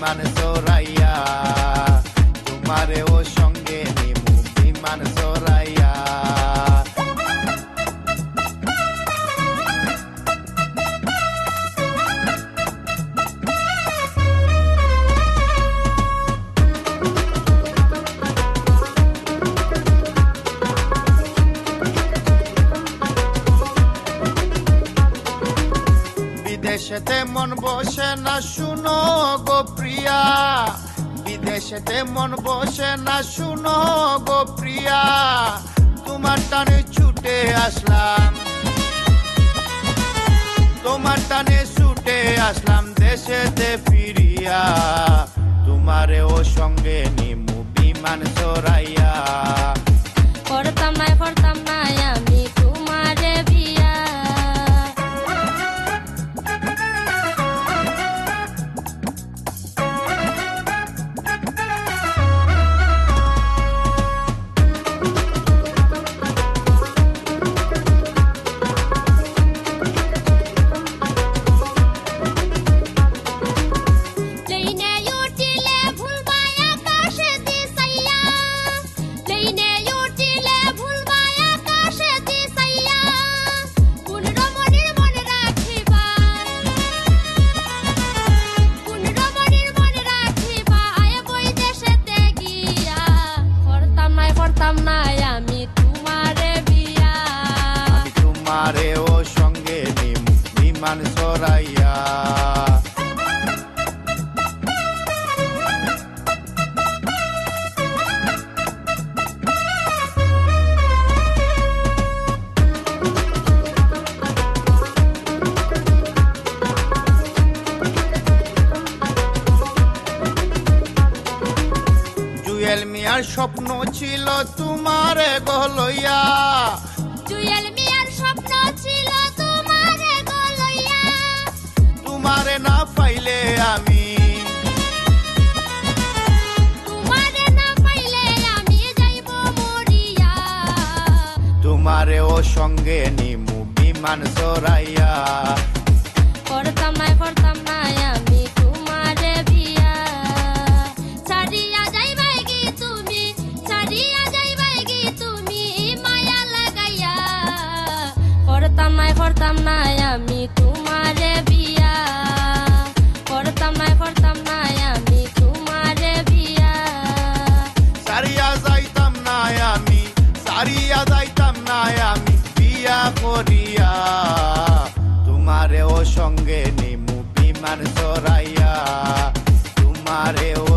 বিমান চড়াইয়া, তোমারে ও সঙ্গে নিমু বিমান চড়াইয়া। বিদেশেতে মন বসে না শুনো গো প্রিয়া, বিদেশেতে মন বসে না শুনো গো প্রিয়া, তোমার টানে ছুটে আসলাম, তোমার টানে ছুটে আসলাম দেশেতে ফিরিয়া, তোমারে ও সঙ্গে নিমু বিমান চড়াইয়া। করতাম নাই আমি তোমারে বিয়া, তোমারে ও সঙ্গে নিমু বিমান চড়াইয়া। জুয়েল মিয়ার স্বপ্ন ছিল তোমারে গলইয়া, জুয়েল মিয়ার স্বপ্ন ছিল তোমারে গলইয়া, তোমারে না পাইলে আমি, তোমারে না পাইলে আমি যাইব মরিয়া, তোমারে ও সঙ্গে নিমু বিমান চড়াইয়া। করতাম নাই আমি তোমারে বিয়া, ছাড়িয়া যাইবাই কি তুমি, ছাড়িয়া যাইবাই কি তুমি মায়া লাগাইয়া, করতাম নাই আমি তোমারে বিয়া, করতাম নাই আমি তোমারে বিয়া, সারিয়া যাইতাম না আমি, সারিয়া যাইতাম না আমি বিয়া করিয়া, তোমারে ও সঙ্গে নিমু বিমান চড়াইয়া, তোমারে ও